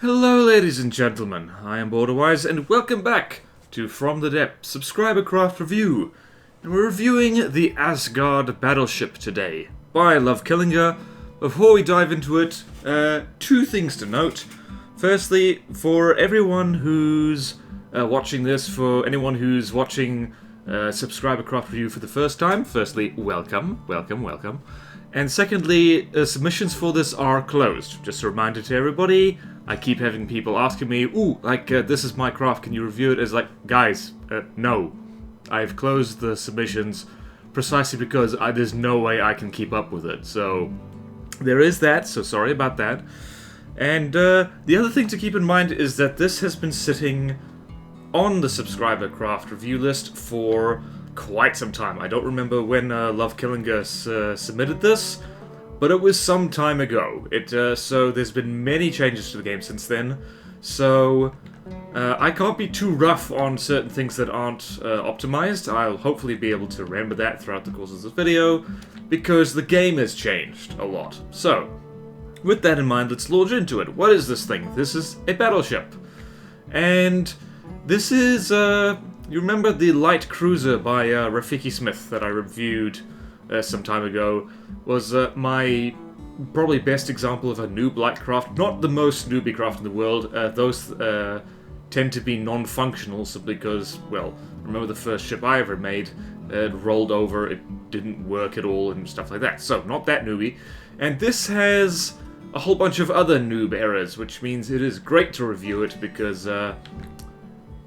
Hello ladies and gentlemen, I am Borderwise and welcome back to From the Depths Subscriber Craft Review. And we're reviewing the Asgard Battleship today by Kullinger. Before we dive into it, two things to note. Firstly, for everyone who's watching this, for anyone who's watching Subscriber Craft Review for the first time, firstly, welcome. And secondly, submissions for this are closed. Just a reminder to everybody, I keep having people asking me, this is my craft, can you review it? It's like, guys, no. I've closed the submissions precisely because there's no way I can keep up with it. So, there is that, so sorry about that. And the other thing to keep in mind is that this has been sitting on the Subscriber Craft Review list for quite some time. I don't remember when Kullinger submitted this, but it was some time ago. So there's been many changes to the game since then, so I can't be too rough on certain things that aren't optimized. I'll hopefully be able to remember that throughout the course of this video, because the game has changed a lot. So, with that in mind, let's launch into it. What is this thing? This is a battleship, and this is you remember the light cruiser by Rafiki Smith that I reviewed some time ago? Was my probably best example of a noob light craft. Not the most newbie craft in the world. Those tend to be non-functional simply because, well, remember the first ship I ever made, it rolled over, it didn't work at all and stuff like that. So, not that newbie. And this has a whole bunch of other noob errors, which means it is great to review it because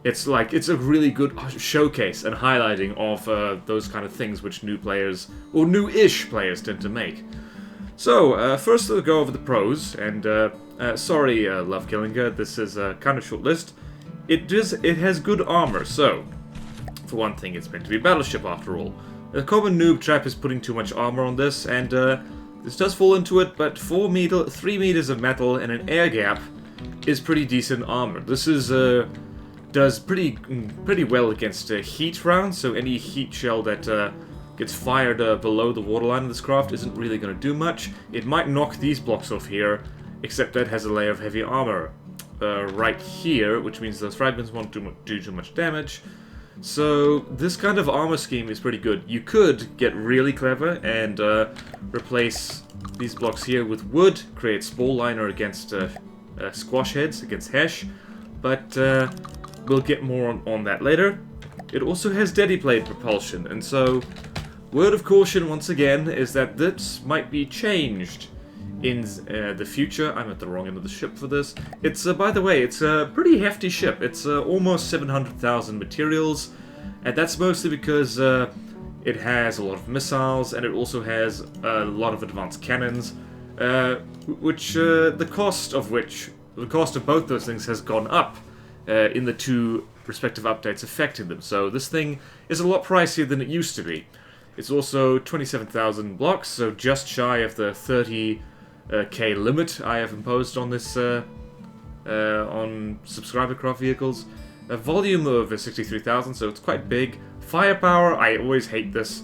it's a really good showcase and highlighting of those kind of things which new players, or new-ish players, tend to make. So, first we'll go over the pros, and sorry, Kullinger, this is a kind of short list. It has good armor, so, for one thing, it's meant to be a battleship after all. The common noob trap is putting too much armor on this, and this does fall into it, but 3 meters of metal and an air gap is pretty decent armor. This is does pretty well against heat rounds, so any heat shell that gets fired below the waterline of this craft isn't really going to do much. It might knock these blocks off here, except that has a layer of heavy armor right here, which means those fragments won't do too much damage. So this kind of armor scheme is pretty good. You could get really clever and replace these blocks here with wood, create spore liner against squash heads, against Hesh, but we'll get more on that later. It also has dediplate propulsion, and so, word of caution once again is that this might be changed in the future. I'm at the wrong end of the ship for this. It's, by the way, it's a pretty hefty ship. It's almost 700,000 materials, and that's mostly because it has a lot of missiles, and it also has a lot of advanced cannons, the cost of both those things has gone up in the two respective updates affecting them. So this thing is a lot pricier than it used to be. It's also 27,000 blocks, so just shy of the 30k limit I have imposed on this on subscriber craft vehicles. A volume of 63,000, so it's quite big. Firepower, I always hate this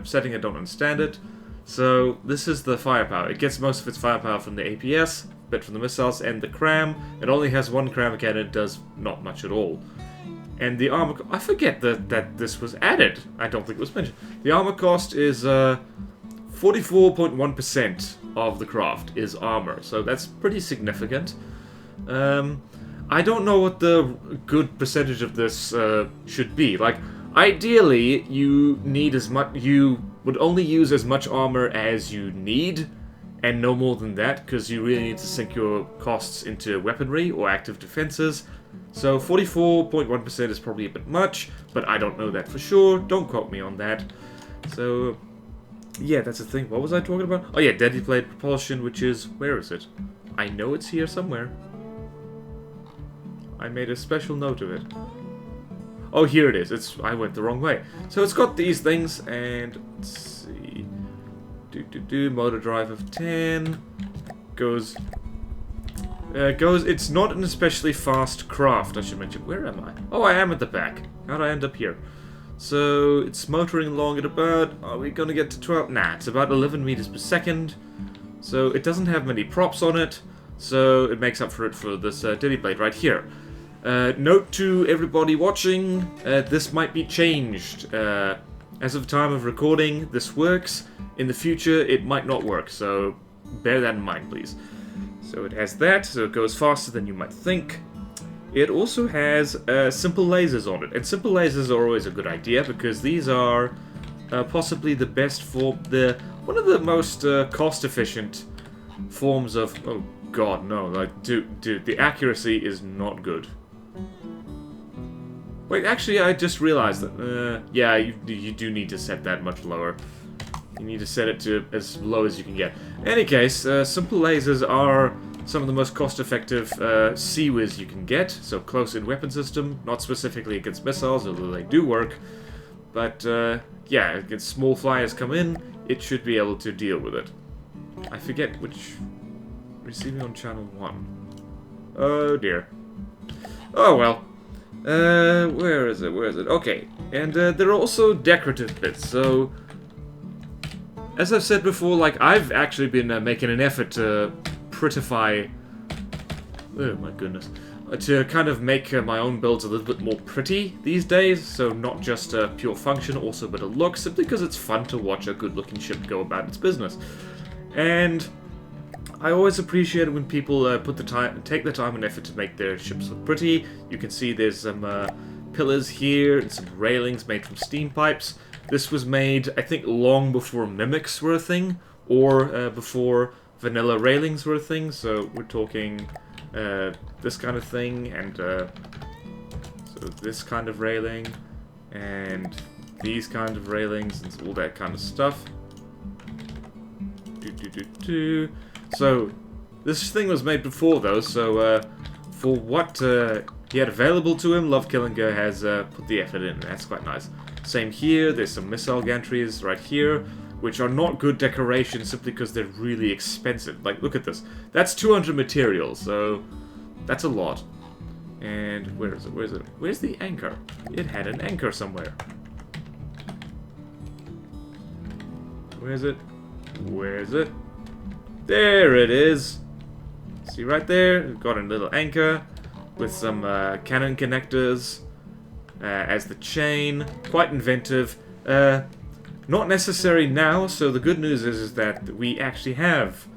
setting, I don't understand it. So this is the firepower. It gets most of its firepower from the APS, bit from the missiles, and the cram. It only has one cram cannon, it does not much at all. And the armor, I forget that this was added. I don't think it was mentioned. The armor cost is 44.1% of the craft is armor, so that's pretty significant. I don't know what the good percentage of this should be. Like, ideally, you would only use as much armor as you need, and no more than that, because you really need to sink your costs into weaponry or active defenses. So 44.1% is probably a bit much, but I don't know that for sure. Don't quote me on that. So, yeah, that's the thing. What was I talking about? Oh yeah, dediplate propulsion, which is... where is it? I know it's here somewhere. I made a special note of it. Oh, here it is. I went the wrong way. So it's got these things, and let's see. Motor drive of 10. It's not an especially fast craft, I should mention. Where am I? Oh, I am at the back. How'd I end up here? So, it's motoring along at about... are we gonna get to 12? Nah, it's about 11 meters per second. So, it doesn't have many props on it. so it makes up for it for this dilly blade right here. Note to everybody watching, this might be changed. As of the time of recording, this works. In the future, it might not work, so bear that in mind, please. So it has that, so it goes faster than you might think. It also has simple lasers on it, and simple lasers are always a good idea because these are possibly the best form, one of the most cost-efficient forms of. Oh God, no! Like, dude, the accuracy is not good. Wait, actually, I just realized that. Yeah, you do need to set that much lower. You need to set it to as low as you can get. In any case, simple lasers are some of the most cost-effective CWIS you can get. So close-in weapon system, not specifically against missiles, although they do work. But yeah, against small flyers come in, it should be able to deal with it. I forget which. Receiving on channel 1. Oh dear. Oh well. Where is it? Where is it? Okay. And there are also decorative bits. So, as I've said before, like, I've actually been making an effort to prettify. Oh my goodness. To kind of make my own builds a little bit more pretty these days. So, not just pure function, also a bit of look, simply because it's fun to watch a good looking ship go about its business. And I always appreciate it when people take the time and effort to make their ships look pretty. You can see there's some pillars here and some railings made from steam pipes. This was made, I think, long before mimics were a thing, or before vanilla railings were a thing. So we're talking this kind of thing, and so this kind of railing, and these kind of railings, and all that kind of stuff. So, this thing was made before those, so for what he had available to him, Kullinger has put the effort in, and that's quite nice. Same here, there's some missile gantries right here, which are not good decoration simply because they're really expensive. Like, look at this. That's 200 materials, so that's a lot. And where is it? Where is it? Where's the anchor? It had an anchor somewhere. Where is it? Where is it? There it is. See right there? We've got a little anchor with some cannon connectors as the chain. Quite inventive. Not necessary now, so the good news is that we actually have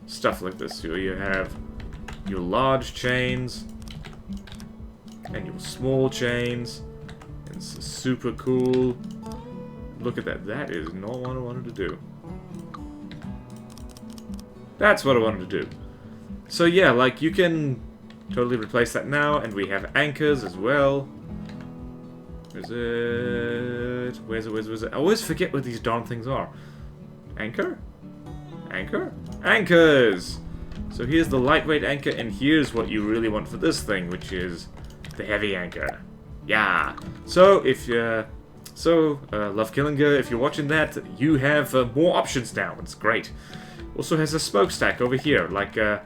stuff like this. So you have your large chains and your small chains. And it's super cool. Look at that. That is not what I wanted to do. That's what I wanted to do. So yeah, like, you can totally replace that now, and we have anchors as well. Where's it? Where's it? Where's it? I always forget what these darn things are. Anchor? Anchor? Anchors! So here's the lightweight anchor, and here's what you really want for this thing, which is the heavy anchor. Yeah! So, if Kullinger, if you're watching that, you have more options now. It's great. Also has a smokestack over here, like a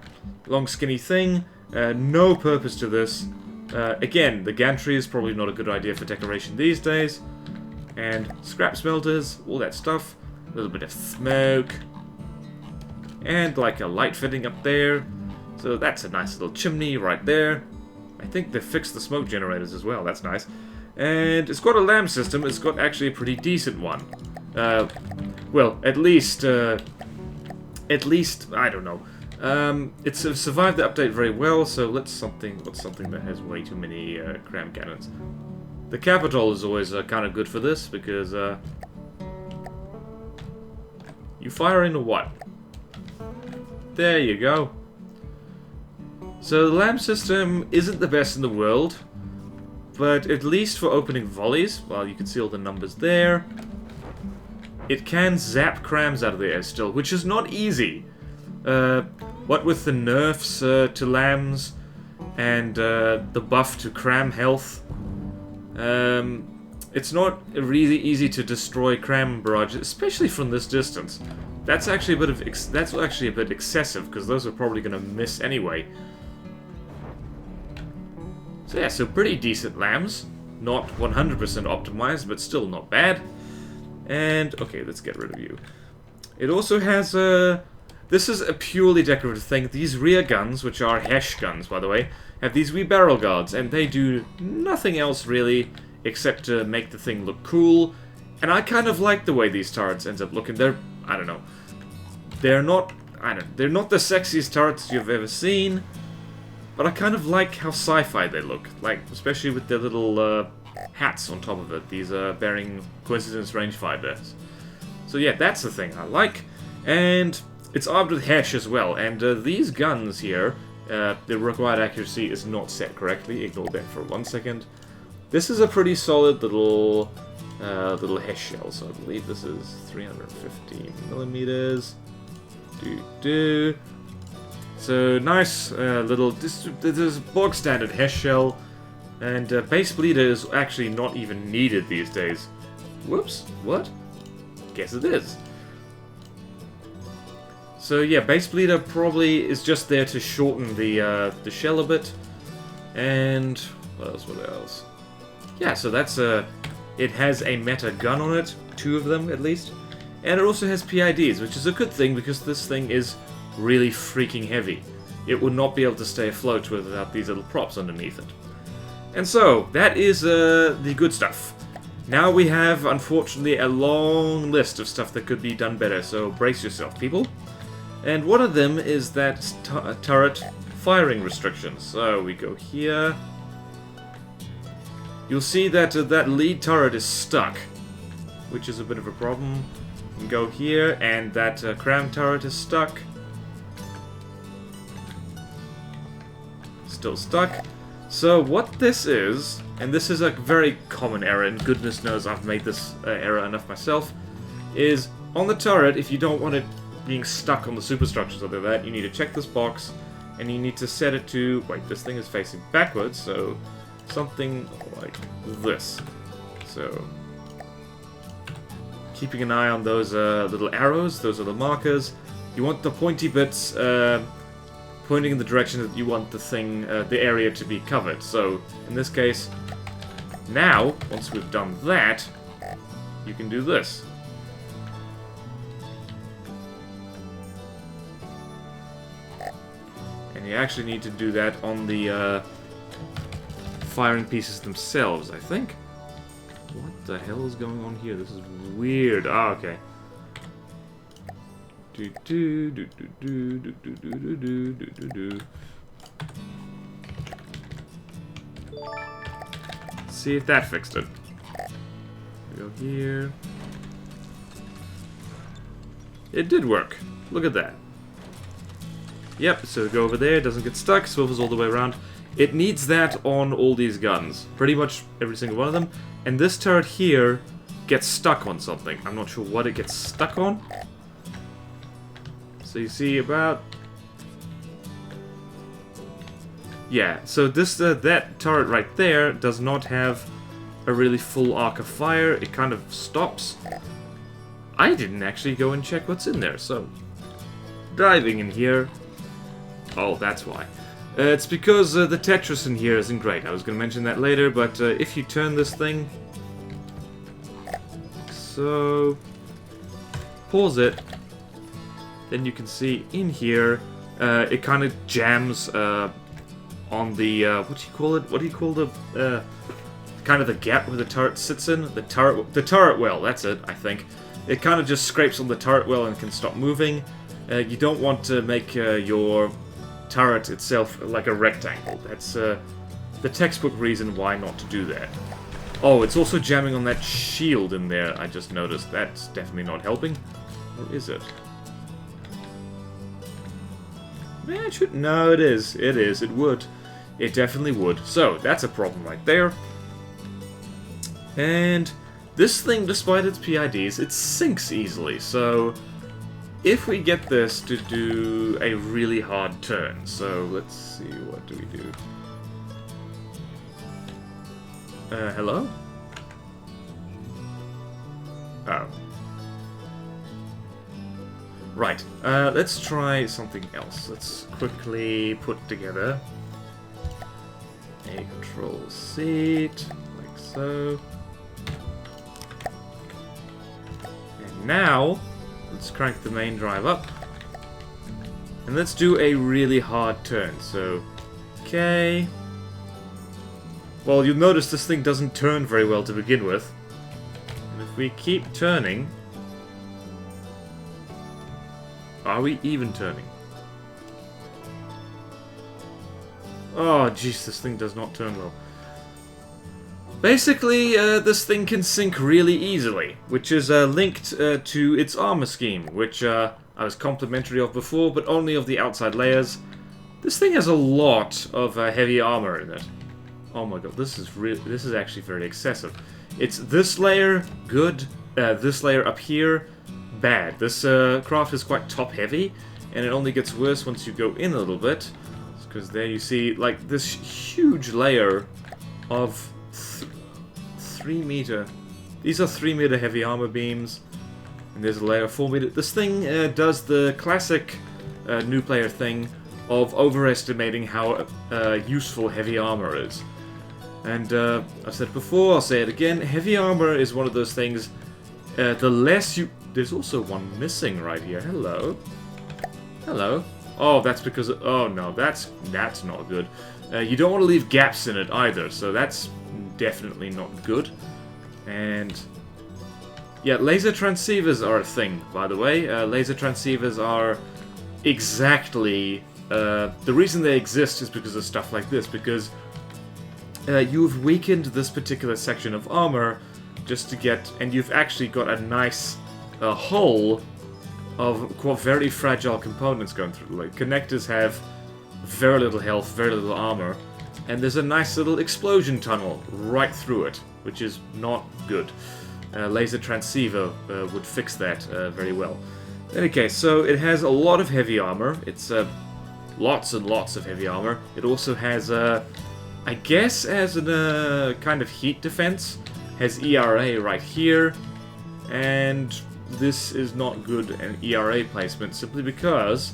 long skinny thing. No purpose to this. Again, the gantry is probably not a good idea for decoration these days. And scrap smelters, all that stuff. A little bit of smoke. And like a light fitting up there. So that's a nice little chimney right there. I think they fixed the smoke generators as well, that's nice. And it's got a lamp system, it's got actually a pretty decent one. Well, at least, I don't know. It's survived the update very well, so what's something that has way too many cram cannons? The Capitol is always kind of good for this, because you fire into what? There you go. So the lamp system isn't the best in the world, but at least for opening volleys, well, you can see all the numbers there. It can zap crams out of the air still, which is not easy. What with the nerfs to lambs and the buff to cram health, it's not really easy to destroy cram barrages, especially from this distance. That's actually a bit excessive, because those are probably going to miss anyway. So yeah, so pretty decent lambs. Not 100% optimized, but still not bad. And, okay, let's get rid of you. It also has, the This is a purely decorative thing. These rear guns, which are Hesh guns, by the way, have these wee barrel guards, and they do nothing else really except to make the thing look cool. And I kind of like the way these turrets end up looking. They're, I don't know, they're not the sexiest turrets you've ever seen, but I kind of like how sci-fi they look, like especially with their little hats on top of it. These are bearing coincidence rangefinders. So yeah, that's the thing I like, and it's armed with Hesh as well. And these guns here, the required accuracy is not set correctly. Ignore that for 1 second. This is a pretty solid little Hesh shell. So I believe this is 350 millimeters. So nice little. This is bog standard Hesh shell, and base bleeder is actually not even needed these days. Whoops! What? Guess it is. So yeah, base bleeder probably is just there to shorten the shell a bit. And what else? What else? Yeah, so that's it has a meta gun on it, 2 of them at least. And it also has PIDs, which is a good thing because this thing is really freaking heavy. It would not be able to stay afloat without these little props underneath it. And so, that is the good stuff. Now we have, unfortunately, a long list of stuff that could be done better, so brace yourself, people. And one of them is that turret firing restrictions. So we go here. You'll see that that lead turret is stuck, which is a bit of a problem. You can go here, and that cram turret is stuck. Still stuck. So what this is, and this is a very common error, and goodness knows I've made this error enough myself, is on the turret, if you don't want it being stuck on the superstructures like that, you need to check this box, and you need to set it to, wait, this thing is facing backwards, so something like this. So keeping an eye on those little arrows, those are the markers. You want the pointy bits pointing in the direction that you want the thing, the area to be covered. So, in this case, now, once we've done that, you can do this. And you actually need to do that on the firing pieces themselves, I think. What the hell is going on here? This is weird. Ah, okay. See if that fixed it. We go here. It did work. Look at that. Yep, so go over there, doesn't get stuck, swivels all the way around. It needs that on all these guns. Pretty much every single one of them. And this turret here gets stuck on something. I'm not sure what it gets stuck on. So you see about... Yeah, so this that turret right there does not have a really full arc of fire. It kind of stops. I didn't actually go and check what's in there, so... Diving in here... Oh, that's why. It's because the Tetris in here isn't great. I was going to mention that later, but if you turn this thing... So... Pause it. Then you can see in here, it kind of jams on the, what do you call it? What do you call the, kind of the gap where the turret sits in? The turret well, that's it, I think. It kind of just scrapes on the turret well and can stop moving. You don't want to make your turret itself like a rectangle. That's the textbook reason why not to do that. Oh, it's also jamming on that shield in there, I just noticed. That's definitely not helping. Or is it? Yeah, it should. No, it is. It is. It would. It definitely would. So, that's a problem right there. And this thing, despite its PIDs, it sinks easily. So, if we get this to do a really hard turn, so let's see, what do we do? Hello? Oh. Right, let's try something else. Let's quickly put together a control seat, like so. And now, let's crank the main drive up. And let's do a really hard turn, so... Okay... Well, you'll notice this thing doesn't turn very well to begin with. And if we keep turning... Are we even turning? Oh, jeez, this thing does not turn well. Basically, this thing can sink really easily, which is linked to its armor scheme, which I was complimentary of before, but only of the outside layers. This thing has a lot of heavy armor in it. Oh my god, this is actually very excessive. It's this layer, good, this layer up here, bad. This craft is quite top-heavy, and it only gets worse once you go in a little bit. Because there you see, like, this huge layer of 3 meter. These are 3 meter heavy armor beams, and there's a layer of 4 meter. This thing does the classic new player thing of overestimating how useful heavy armor is. And I've said it before, I'll say it again, heavy armor is one of those things, the less you... There's also one missing right here. Hello. Hello. Oh, that's because... Oh, no, that's not good. You don't want to leave gaps in it either, so that's definitely not good. And... Yeah, laser transceivers are a thing, by the way. Laser transceivers are exactly... the reason they exist is because of stuff like this, because you've weakened this particular section of armor just to get... And you've actually got a nice hull of very fragile components going through. Like, connectors have very little health, very little armor, and there's a nice little explosion tunnel right through it, which is not good. Laser transceiver would fix that very well. Okay, so it has a lot of heavy armor. It's lots and lots of heavy armor. It also has, I guess, as a kind of heat defense, has ERA right here, and this is not good an ERA placement simply because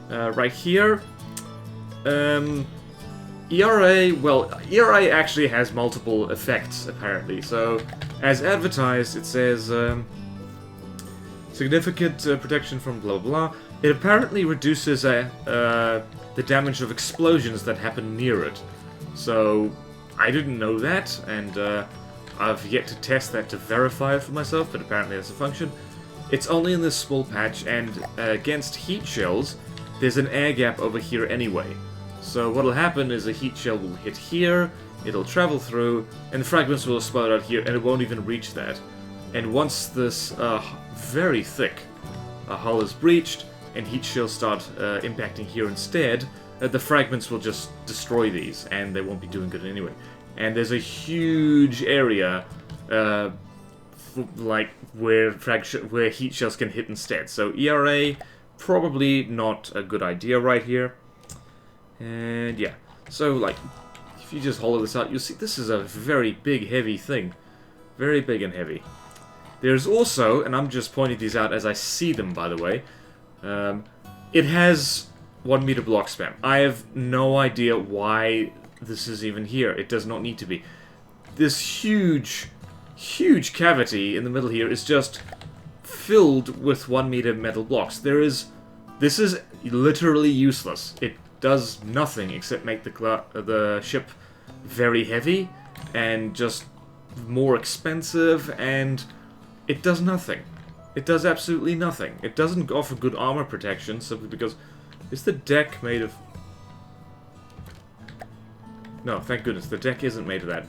right here, ERA, well, ERA actually has multiple effects apparently. So, as advertised, it says significant protection from blah blah. It apparently reduces the damage of explosions that happen near it. So, I didn't know that, and I've yet to test that to verify it for myself, but apparently that's a function. It's only in this small patch, and against heat shells, there's an air gap over here anyway. So what'll happen is a heat shell will hit here, it'll travel through, and the fragments will explode out here, and it won't even reach that. And once this very thick hull is breached, and heat shells start impacting here instead, the fragments will just destroy these, and they won't be doing good anyway. And there's a huge area, like, where heat shells can hit instead. So ERA, probably not a good idea right here. And yeah, so like, if you just hollow this out, you'll see this is a very big, heavy thing. Very big and heavy. There's also, and I'm just pointing these out as I see them, by the way, it has 1 meter block spam. I have no idea why this is even here. It does not need to be. This huge cavity in the middle here is just filled with 1 meter metal blocks. This is literally useless. It does nothing except make the ship very heavy and just more expensive, and it does nothing. It does absolutely nothing. It doesn't offer good armor protection simply because... Is the deck made of... No, thank goodness, the deck isn't made of that.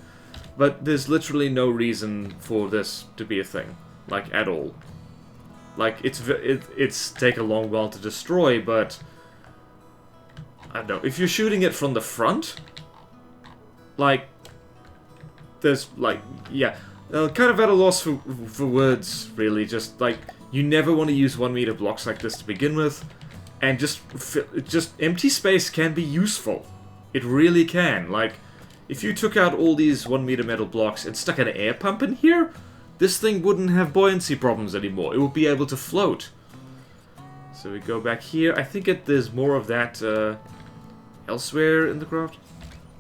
But there's literally no reason for this to be a thing. Like, at all. Like, it's take a long while to destroy, but... I don't know, if you're shooting it from the front... Like... There's, like, yeah... kind of at a loss for words, really. Just, like, you never want to use 1 meter blocks like this to begin with. And just empty space can be useful. It really can. Like, if you took out all these 1 meter metal blocks and stuck an air pump in here, this thing wouldn't have buoyancy problems anymore. It would be able to float. So we go back here. I think there's more of that elsewhere in the craft.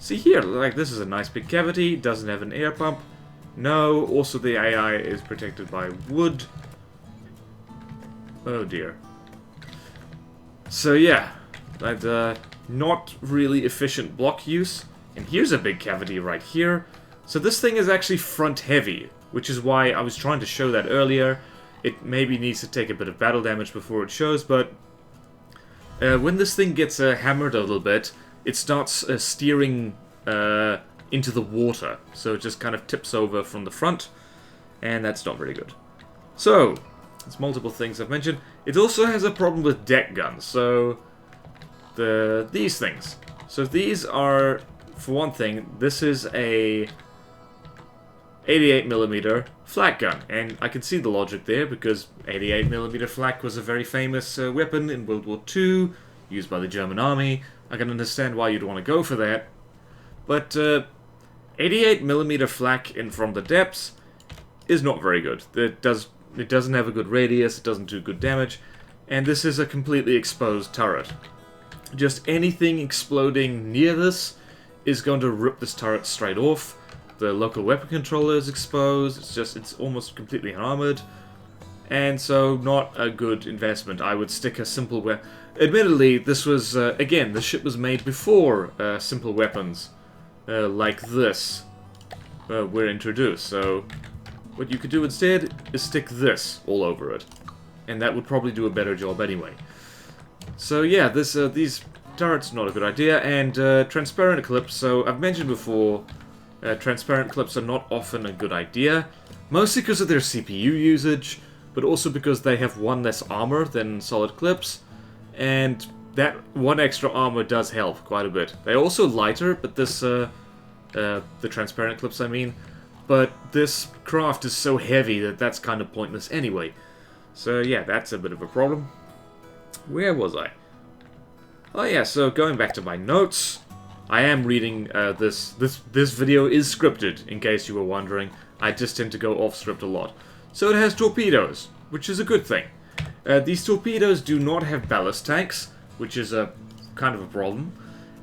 See here, like, this is a nice big cavity. Doesn't have an air pump. No, also the AI is protected by wood. Oh dear. So yeah, that not really efficient block use. And here's a big cavity right here. So this thing is actually front heavy, which is why I was trying to show that earlier. It maybe needs to take a bit of battle damage before it shows, but when this thing gets hammered a little bit, it starts steering into the water. So it just kind of tips over from the front, and that's not very good. So, there's multiple things I've mentioned. It also has a problem with deck guns, so these things. So these are, for one thing, this is a 88mm flak gun, and I can see the logic there because 88mm flak was a very famous weapon in World War II, used by the German army. I can understand why you'd want to go for that, but 88mm flak in From the Depths is not very good. It doesn't have a good radius, it doesn't do good damage, and this is a completely exposed turret. Just anything exploding near this is going to rip this turret straight off. The local weapon controller is exposed, it's almost completely unarmored, and so not a good investment. I would stick a simple weapon. Admittedly, this was, again, the ship was made before simple weapons like this were introduced, so what you could do instead is stick this all over it, and that would probably do a better job anyway. So yeah, these turrets not a good idea, and transparent clips. So I've mentioned before, transparent clips are not often a good idea, mostly because of their CPU usage, but also because they have one less armor than solid clips, and that one extra armor does help quite a bit. They're also lighter, but this the transparent clips I mean. But this craft is so heavy that that's kind of pointless anyway. So yeah, that's a bit of a problem. Where was I? Oh yeah, so going back to my notes, I am reading this video is scripted, in case you were wondering. I just tend to go off script a lot. So it has torpedoes, which is a good thing. These torpedoes do not have ballast tanks, which is a kind of a problem.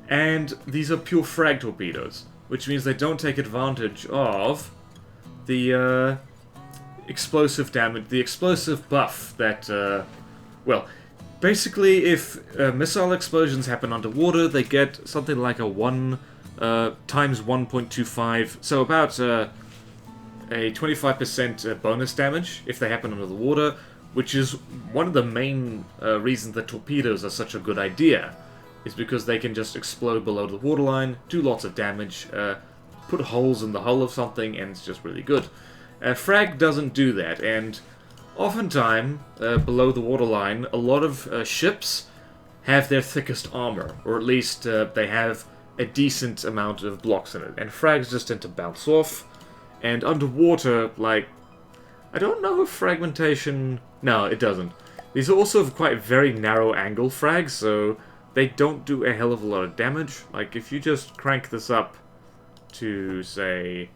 And these are pure frag torpedoes, which means they don't take advantage of the explosive damage, the explosive buff that, well, basically if missile explosions happen underwater, they get something like a 1 times 1.25, so about a 25% bonus damage if they happen under the water, which is one of the main reasons that torpedoes are such a good idea, is because they can just explode below the waterline, do lots of damage, put holes in the hull of something, and it's just really good. Frag doesn't do that, and oftentimes, below the waterline, a lot of ships have their thickest armor, or at least they have a decent amount of blocks in it, and frags just tend to bounce off, and underwater, like, I don't know if fragmentation... No, it doesn't. These are also quite very narrow angle frags, so they don't do a hell of a lot of damage. Like, if you just crank this up to, say...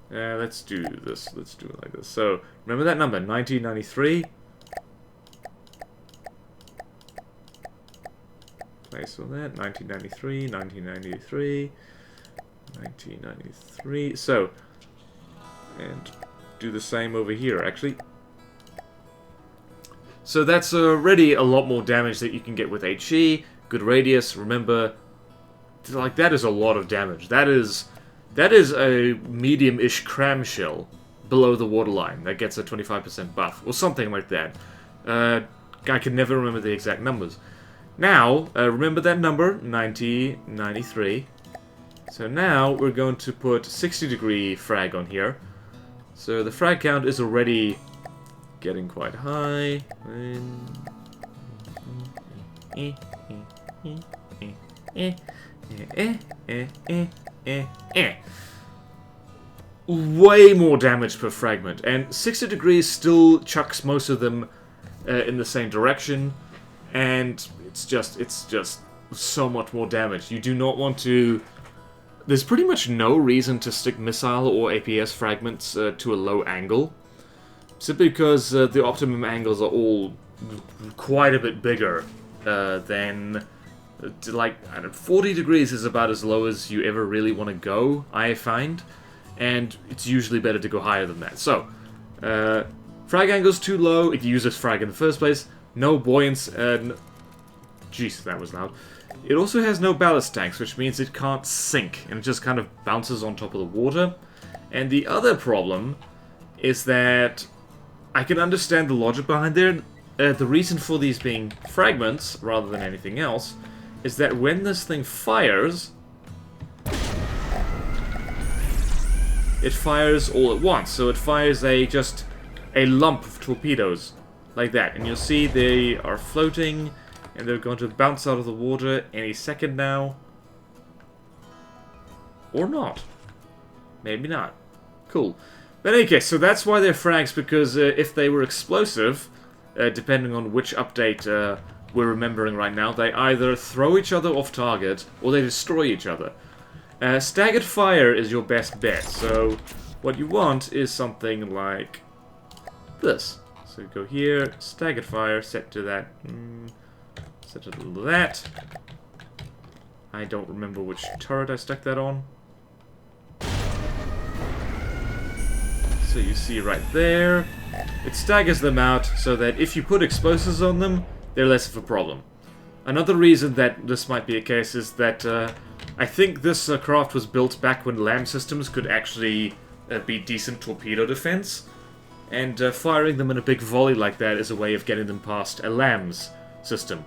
let's do this. Let's do it like this. So, remember that number, 1993? Place on that, 1993, 1993, 1993. So, and do the same over here, actually. So that's already a lot more damage that you can get with HE. Good radius, remember, like, that is a lot of damage. That is a medium-ish cram shell below the waterline that gets a 25% buff, or something like that. I can never remember the exact numbers. Now, remember that number, 1993. So now we're going to put 60-degree frag on here. So the frag count is already getting quite high. Way more damage per fragment, and 60 degrees still chucks most of them in the same direction, and it's just so much more damage. You do not want to... There's pretty much no reason to stick missile or APS fragments to a low angle, simply because the optimum angles are all quite a bit bigger than... like, I don't know, 40 degrees is about as low as you ever really want to go, I find, and it's usually better to go higher than that. So, Frag angle's too low, it uses frag in the first place. No buoyance, jeez, that was loud. It also has no ballast tanks, which means it can't sink, and it just kind of bounces on top of the water. And the other problem is that I can understand the logic behind there. The reason for these being fragments, rather than anything else, is that when this thing fires, it fires all at once. So it fires just a lump of torpedoes, like that. And you'll see they are floating, and they're going to bounce out of the water any second now. Or not. Maybe not. Cool. But in any case, so that's why they're frags, because if they were explosive, depending on which update we're remembering right now, they either throw each other off target, or they destroy each other. Staggered fire is your best bet, so what you want is something like this. So go here, staggered fire, set to that, set it to that. I don't remember which turret I stuck that on. So you see right there, it staggers them out so that if you put explosives on them, they're less of a problem. Another reason that this might be a case is that I think this craft was built back when LAM systems could actually be decent torpedo defense, and firing them in a big volley like that is a way of getting them past a LAMS system.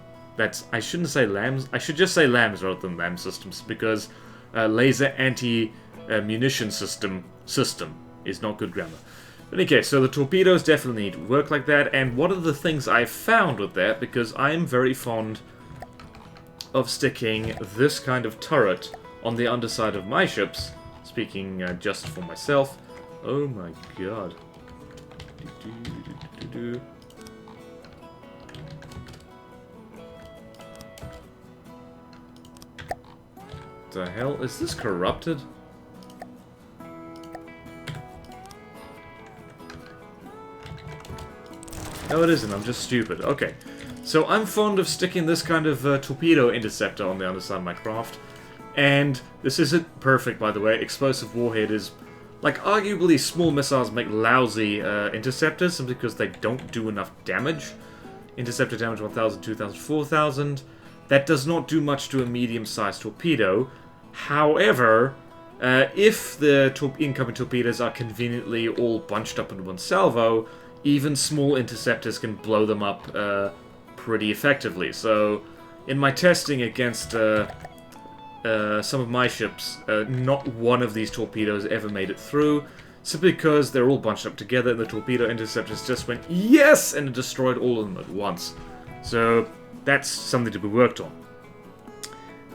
I shouldn't say LAMS, I should just say LAMS rather than LAM systems, because laser anti-munition system is not good grammar. But in any case, so the torpedoes definitely need to work like that, and one of the things I found with that, because I am very fond of sticking this kind of turret on the underside of my ships, speaking just for myself. Oh my god. The hell? Is this corrupted? No, it isn't. I'm just stupid. Okay. So I'm fond of sticking this kind of torpedo interceptor on the underside of my craft. And this isn't perfect, by the way. Explosive warhead is... Like, arguably, small missiles make lousy interceptors simply because they don't do enough damage. Interceptor damage 1,000, 2,000, 4,000. That does not do much to a medium-sized torpedo. However, if the incoming torpedoes are conveniently all bunched up in one salvo, even small interceptors can blow them up pretty effectively. So, in my testing against some of my ships, not one of these torpedoes ever made it through, simply because they're all bunched up together and the torpedo interceptors just went, yes! And it destroyed all of them at once. So, that's something to be worked on.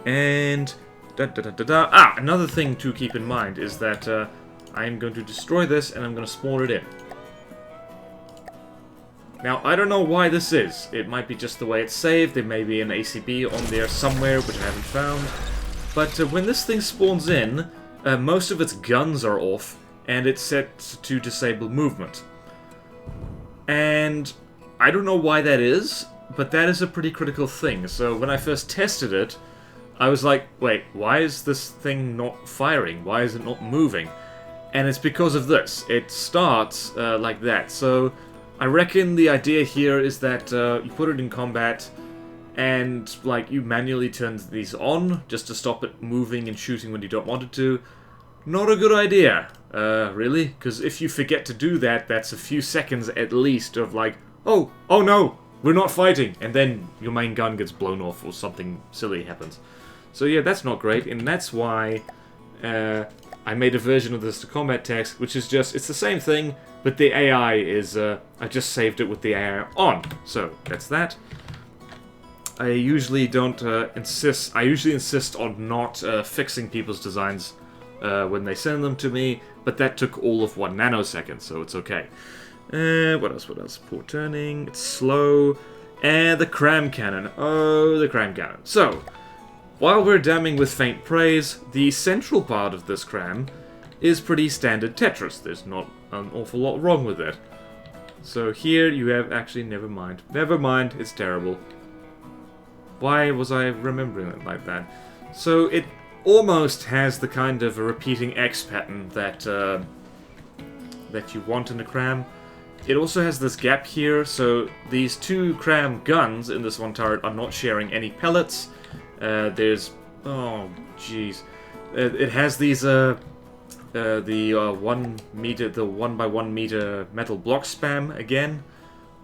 And... another thing to keep in mind is that I'm going to destroy this and I'm going to spawn it in. Now, I don't know why this is. It might be just the way it's saved. There may be an ACB on there somewhere, which I haven't found. But when this thing spawns in, most of its guns are off, and it's set to disable movement. And I don't know why that is, but that is a pretty critical thing. So when I first tested it, I was like, wait, why is this thing not firing? Why is it not moving? And it's because of this. It starts like that. So I reckon the idea here is that you put it in combat and like you manually turn these on just to stop it moving and shooting when you don't want it to. Not a good idea, really, because if you forget to do that, that's a few seconds at least of like, oh no, we're not fighting, and then your main gun gets blown off or something silly happens. So yeah, that's not great, and that's why I made a version of this to combat text, which is just, it's the same thing, but the AI is, I just saved it with the AI on. So, that's that. I usually don't insist, I usually insist on not fixing people's designs when they send them to me, but that took all of 1 nanosecond, so it's okay. What else? Poor turning, it's slow, and the cram cannon. Oh, the cram cannon. So, while we're damning with faint praise, the central part of this cram is pretty standard Tetris. There's not an awful lot wrong with it. So here you have... Actually, never mind. Never mind, it's terrible. Why was I remembering it like that? So it almost has the kind of a repeating X pattern that that you want in a cram. it also has this gap here, so these two cram guns in this one turret are not sharing any pellets. There's... oh, jeez. It has these, the 1 meter, the 1x1 meter metal block spam again,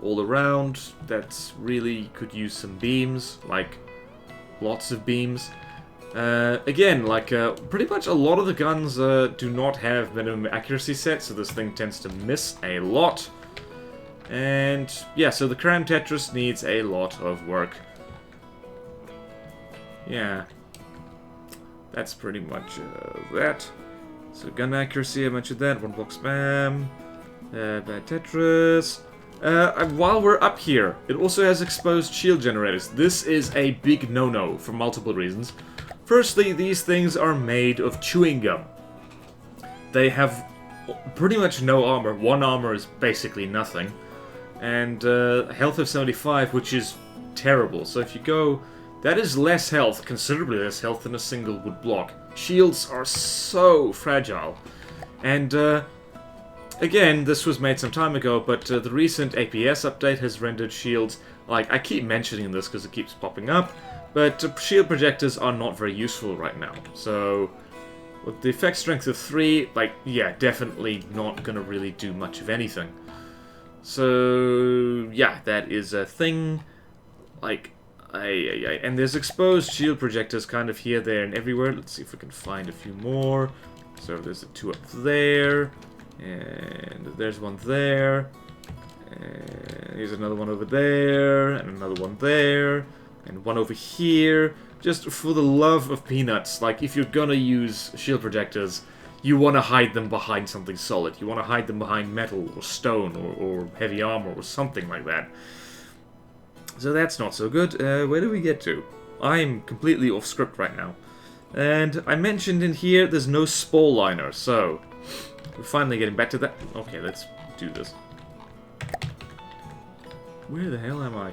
all around. That's really could use some beams, like lots of beams. Again, like, pretty much a lot of the guns do not have minimum accuracy set, so this thing tends to miss a lot. And, yeah, so the Cram Tetris needs a lot of work. Yeah. That's pretty much that. So gun accuracy, I mentioned that. 1 block spam. Bad Tetris. While we're up here, it also has exposed shield generators. This is a big no-no for multiple reasons. Firstly, these things are made of chewing gum. They have pretty much no armor. 1 armor is basically nothing. And health of 75, which is terrible. So if you go... that is less health, considerably less health than a single wood block. Shields are so fragile. And, again, this was made some time ago, but the recent APS update has rendered shields... like, I keep mentioning this because it keeps popping up, but shield projectors are not very useful right now. So, with the effect strength of 3, like, yeah, definitely not gonna really do much of anything. So, yeah, that is a thing. Like... and there's exposed shield projectors kind of here, there, and everywhere. Let's see if we can find a few more. So there's the 2 up there, and there's 1 there, and here's another one over there, and another one there, and 1 over here. Just for the love of peanuts, like, if you're gonna use shield projectors, you want to hide them behind something solid. You want to hide them behind metal, or stone, or heavy armor, or something like that. So that's not so good. Where do we get to? I'm completely off script right now. And I mentioned in here there's no spore liner, so we're finally getting back to that. Okay, let's do this. Where the hell am I?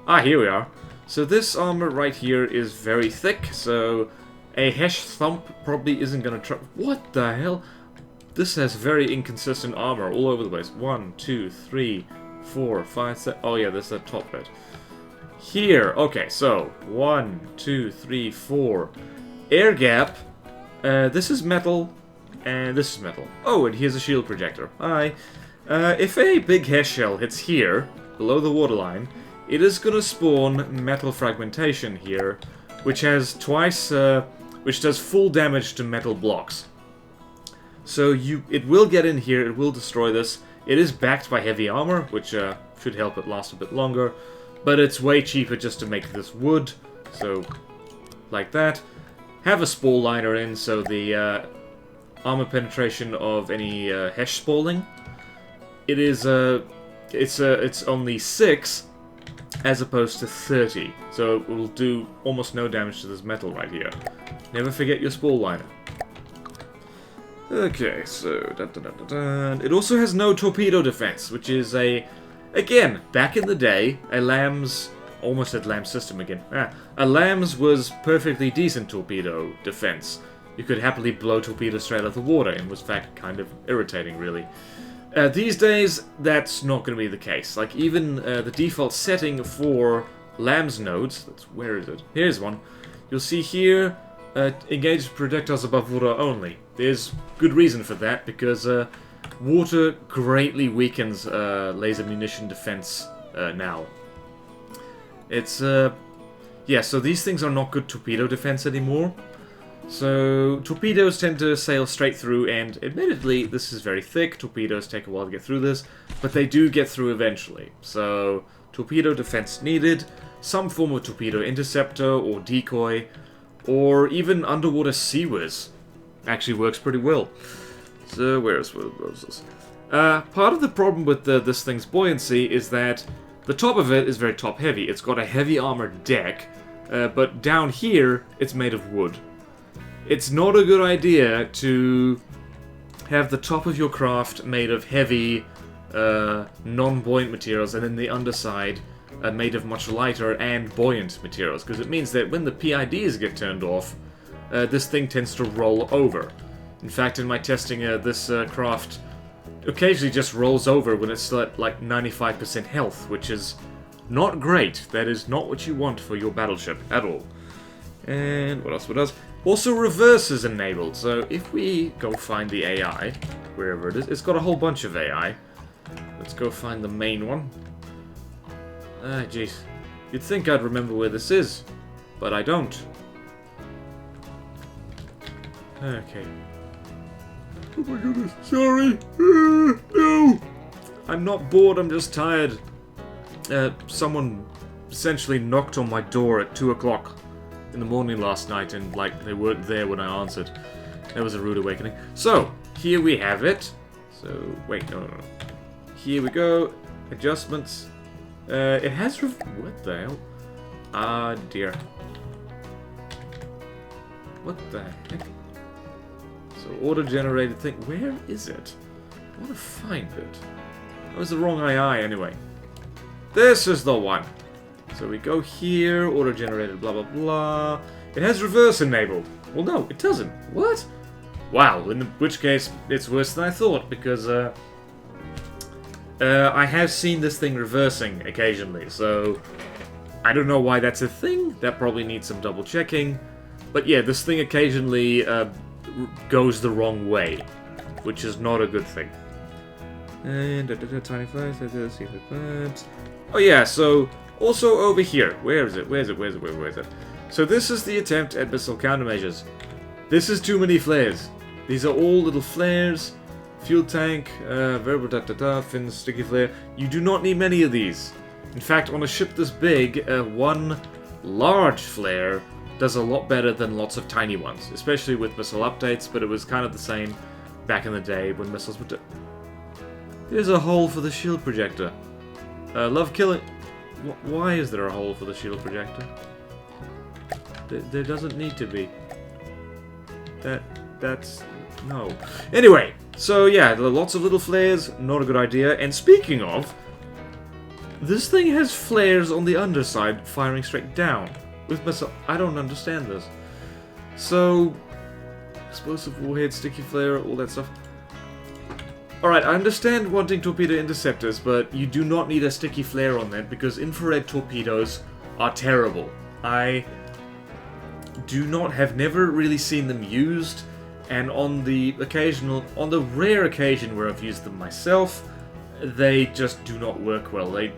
Ah, here we are. So this armor right here is very thick, so a Hesh Thump probably isn't gonna try... what the hell? This has very inconsistent armor all over the place. 1, 2, 3, 4, 5, 6... oh yeah, this is the top bit. Here, okay, so 1, 2, 3, 4. Air gap. This is metal, and this is metal. Oh, and here's a shield projector. Hi. If a big Hesh shell hits here, below the waterline, it is gonna spawn metal fragmentation here, which has twice, which does full damage to metal blocks. So it will get in here, it will destroy this. It is backed by heavy armor, which should help it last a bit longer. But it's way cheaper just to make this wood, so like that. Have a spore liner in, so the armor penetration of any Hesh spalling, it is it's only 6 as opposed to 30, so it will do almost no damage to this metal right here. Never forget your spore liner. Okay, so it also has no torpedo defense, which is again, back in the day, a LAM's... almost at LAM's system again. A LAM's was perfectly decent torpedo defense. You could happily blow torpedoes straight out of the water, and was in fact kind of irritating, really. These days, that's not going to be the case. Like, even the default setting for LAM's nodes... where is it? Here's one. You'll see here, engage projectiles above water only. There's good reason for that, because... water greatly weakens laser munition defense now. It's, yeah, so these things are not good torpedo defense anymore. So, torpedoes tend to sail straight through, and admittedly, this is very thick. Torpedoes take a while to get through this, but they do get through eventually. So, torpedo defense needed. Some form of torpedo interceptor, or decoy, or even underwater sea-whiz. Actually works pretty well. So, where is this? Part of the problem with this thing's buoyancy is that the top of it is very top-heavy. It's got a heavy armored deck, but down here, it's made of wood. It's not a good idea to have the top of your craft made of heavy, non-buoyant materials, and then the underside made of much lighter and buoyant materials, because it means that when the PIDs get turned off, this thing tends to roll over. In fact, in my testing, this craft occasionally just rolls over when it's still at like 95% health, which is not great. That is not what you want for your battleship at all. And what else? What else? Also, reverse is enabled. So if we go find the AI, wherever it is, it's got a whole bunch of AI. Let's go find the main one. Ah, jeez. You'd think I'd remember where this is, but I don't. Okay. Oh my goodness, sorry. No! I'm not bored, I'm just tired. Someone essentially knocked on my door at 2 o'clock in the morning last night, and like they weren't there when I answered. That was a rude awakening. So, here we have it. So, wait, no. Here we go. Adjustments. It has what the hell? Ah, dear. What the heck? So, auto-generated thing. Where is it? I want to find it. That was the wrong AI anyway. This is the one. So we go here, auto-generated, blah, blah, blah. It has reverse enabled. Well, no, it doesn't. What? Wow, in which case, it's worse than I thought, because, I have seen this thing reversing occasionally, so I don't know why that's a thing. That probably needs some double-checking. But yeah, this thing occasionally, goes the wrong way, which is not a good thing. And tiny flags, secret plans. Oh yeah, so also over here. Where is it? Where is it? So this is the attempt at missile countermeasures. This is too many flares. These are all little flares. Fuel tank, variable fins, sticky flare. You do not need many of these. In fact, on a ship this big, one large flare does a lot better than lots of tiny ones, especially with missile updates, but it was kind of the same back in the day when missiles would. There's a hole for the shield projector. Love killing. Why is there a hole for the shield projector? There doesn't need to be. That's no. Anyway, so yeah, there are lots of little flares. Not a good idea. And speaking of, this thing has flares on the underside, firing straight down. With missile, I don't understand this. So, explosive warhead, sticky flare, all that stuff. Alright, I understand wanting torpedo interceptors, but you do not need a sticky flare on that because infrared torpedoes are terrible. I have never really seen them used, and on the rare occasion where I've used them myself, they just do not work well. They're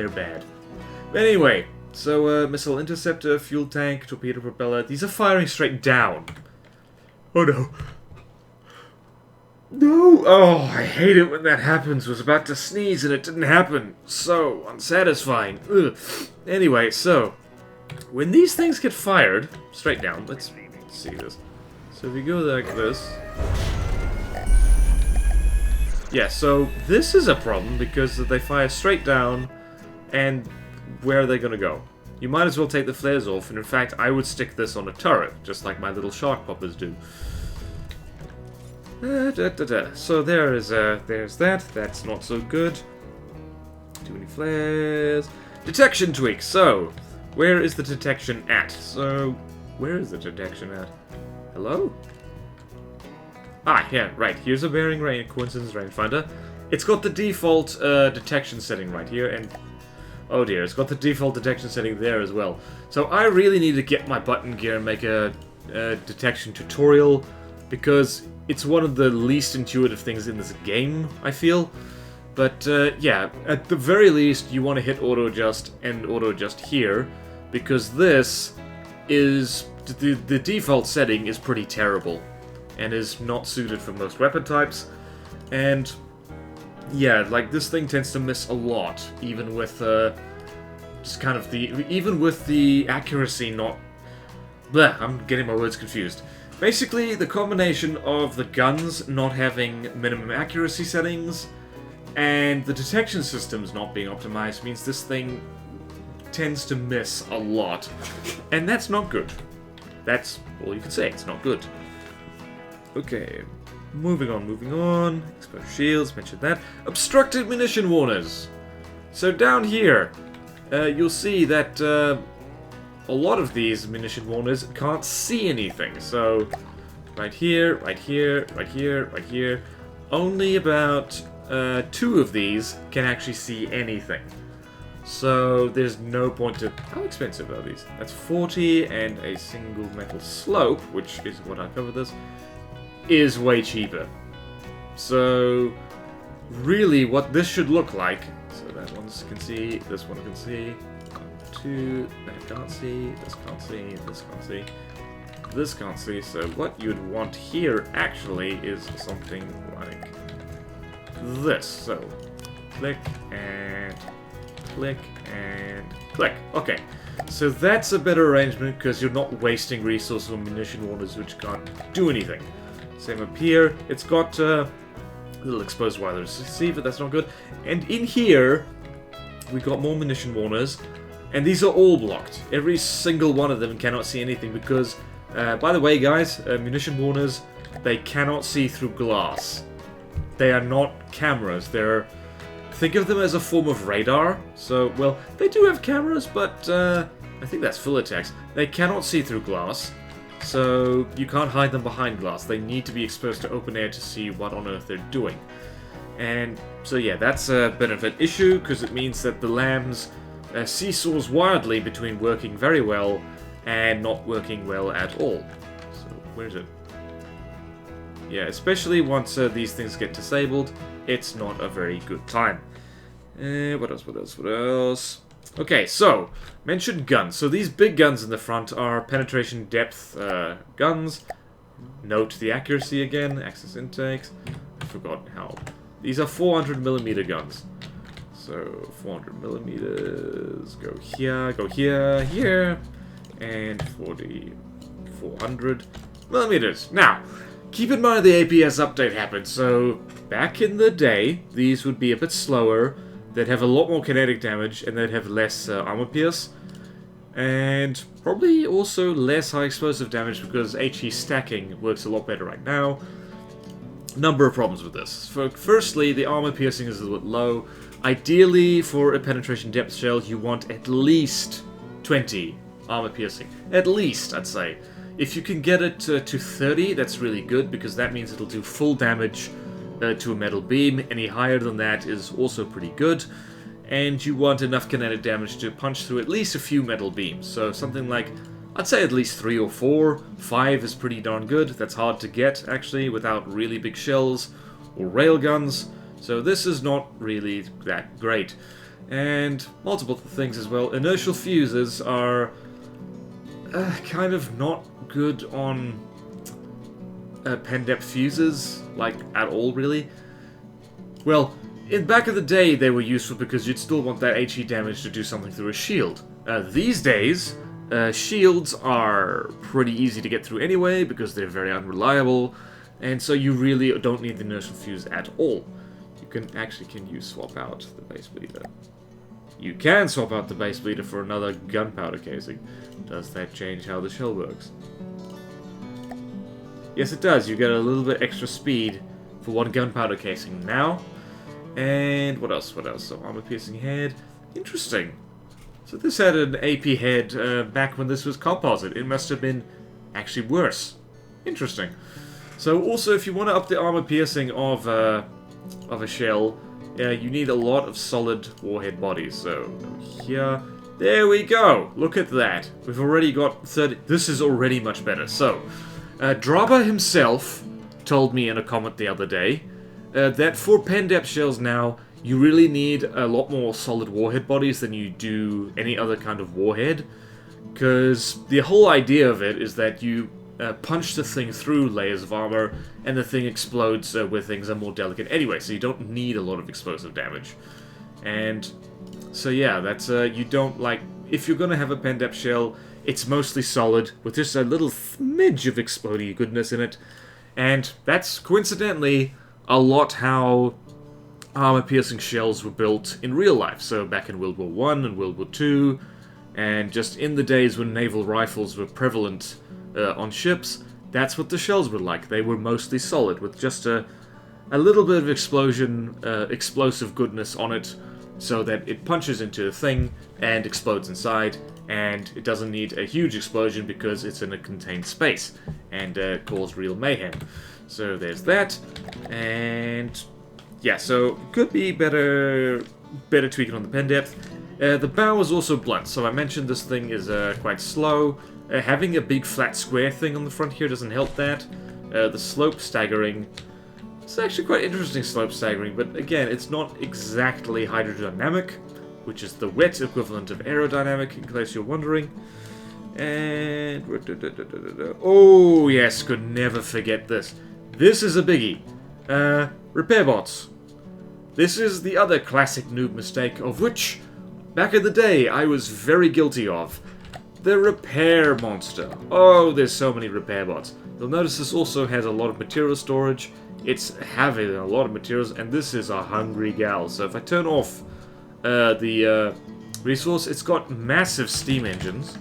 bad. Anyway, so missile interceptor, fuel tank, torpedo propeller, these are firing straight down. Oh no. No! Oh, I hate it when that happens. I was about to sneeze and it didn't happen. So unsatisfying. Ugh. Anyway, so when these things get fired straight down, let's see this. So if you go like this. Yeah, so this is a problem because they fire straight down, and where are they going to go? You might as well take the flares off, and in fact, I would stick this on a turret, just like my little shark poppers do. So there's that. That's not so good. Too many flares. Detection tweaks. So, where is the detection at? So, where is the detection at? Hello? Ah, yeah, right. Here's a bearing coincidence rangefinder. It's got the default detection setting right here, and oh dear, it's got the default detection setting there as well. So I really need to get my button gear and make a detection tutorial, because it's one of the least intuitive things in this game, I feel. But yeah, at the very least, you want to hit auto adjust and auto adjust here, because this is the default setting is pretty terrible and is not suited for most weapon types. And yeah, like this thing tends to miss a lot, even with just kind of even with the accuracy not. Bleh, I'm getting my words confused. Basically, the combination of the guns not having minimum accuracy settings and the detection systems not being optimized means this thing tends to miss a lot. And that's not good. That's all you can say, it's not good. Okay, moving on. Exposed shields, mentioned that. Obstructed munition warners. So down here, you'll see that a lot of these munition warners can't see anything. So right here, right here, right here, right here. Only about 2 of these can actually see anything. So there's no point to... How expensive are these? That's 40, and a single metal slope, which is what I covered this, is way cheaper. So really what this should look like, so that one can see, this one can see, 2, that can't see, this can't see, this can't see, this can't see. So what you'd want here actually is something like this. So click and click and click. Okay, so that's a better arrangement because you're not wasting resources on munition warners which can't do anything. Same up here. It's got little exposed wire receiver, that's not good. And in here, we got more munition warners, and these are all blocked. Every single one of them cannot see anything because, by the way, guys, munition warners, they cannot see through glass. They are not cameras. They're... Think of them as a form of radar. So, well, they do have cameras, but I think that's full attacks. They cannot see through glass, so you can't hide them behind glass. They need to be exposed to open air to see what on earth they're doing. And so, yeah, that's a bit of an issue, because it means that the lambs seesaws wildly between working very well and not working well at all. So, where is it? Yeah, especially once these things get disabled, it's not a very good time. What else? Okay, so, mentioned guns. So these big guns in the front are penetration depth guns. Note the accuracy again, access intakes. I forgot how. These are 400mm guns. So, 400mm, go here, here, and 400mm. Now, keep in mind the APS update happened, so back in the day, these would be a bit slower, they'd have a lot more kinetic damage, and they'd have less armor pierce, and probably also less high explosive damage because HE stacking works a lot better right now. Number of problems with this. Firstly, the armor piercing is a little bit low. Ideally, for a penetration depth shell, you want at least 20 armor piercing. At least, I'd say. If you can get it to 30, that's really good, because that means it'll do full damage to a metal beam. Any higher than that is also pretty good. And you want enough kinetic damage to punch through at least a few metal beams. So something like, I'd say at least 3 or 4. 5 is pretty darn good. That's hard to get, actually, without really big shells or railguns. So this is not really that great. And multiple things as well. Inertial fuses are kind of not good on pen depth fuses, like at all really. Well, in back of the day they were useful because you'd still want that HE damage to do something through a shield. These days, shields are pretty easy to get through anyway because they're very unreliable, and so you really don't need the inertial fuse at all. You can you swap out the base bleeder? You can swap out the base bleeder for another gunpowder casing. Does that change how the shell works? Yes, it does. You get a little bit extra speed for one gunpowder casing now. And what else? So armor piercing head. Interesting. So this had an AP head back when this was composite. It must have been actually worse. Interesting. So also, if you want to up the armor piercing of a shell, you need a lot of solid warhead bodies. So here, there we go. Look at that. We've already got 30. This is already much better. So Draba himself told me in a comment the other day that for pen depth shells now, you really need a lot more solid warhead bodies than you do any other kind of warhead. Because the whole idea of it is that you punch the thing through layers of armor, and the thing explodes where things are more delicate anyway, so you don't need a lot of explosive damage. And so yeah, that's, you don't, like, if you're gonna have a pen depth shell, it's mostly solid, with just a little smidge of explodey goodness in it. And that's, coincidentally, a lot how armor-piercing shells were built in real life. So back in World War I and World War II, and just in the days when naval rifles were prevalent on ships, that's what the shells were like. They were mostly solid, with just a little bit of explosive goodness on it, so that it punches into the thing and explodes inside, and it doesn't need a huge explosion because it's in a contained space. and cause real mayhem. So there's that, and yeah, so could be better tweaking on the pen depth. The bow is also blunt, so I mentioned this thing is quite slow. Having a big flat square thing on the front here doesn't help that. The slope staggering, it's actually quite interesting slope staggering, but again, it's not exactly hydrodynamic, which is the wet equivalent of aerodynamic, in case you're wondering. And oh yes, could never forget this. This is a biggie. Repair bots. This is the other classic noob mistake, of which, back in the day, I was very guilty of. The repair monster. Oh, there's so many repair bots. You'll notice this also has a lot of material storage. It's having a lot of materials, and this is a hungry gal. So if I turn off the resource, it's got massive steam engines.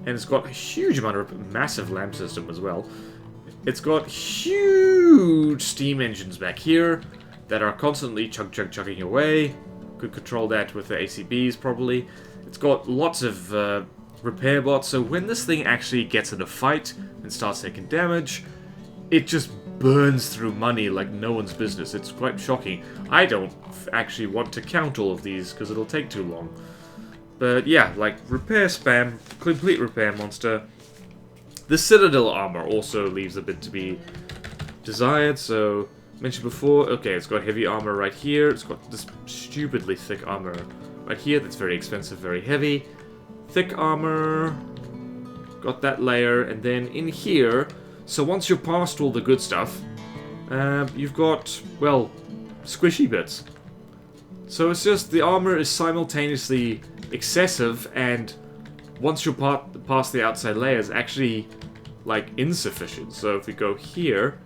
And it's got a huge amount of massive lamp system as well. It's got huge steam engines back here that are constantly chugging away. Could control that with the ACBs probably. It's got lots of repair bots, so when this thing actually gets in a fight and starts taking damage, it just burns through money like no one's business. It's quite shocking. I don't actually want to count all of these because it'll take too long. But yeah, like repair spam, complete repair monster. The Citadel armor also leaves a bit to be desired, so mentioned before, okay, it's got heavy armor right here, it's got this stupidly thick armor right here that's very expensive, very heavy. Thick armor, got that layer, and then in here, so once you're past all the good stuff, you've got, well, squishy bits. So it's just, the armor is simultaneously excessive, and once you're past the outside layers, actually, like, insufficient. So if we go here,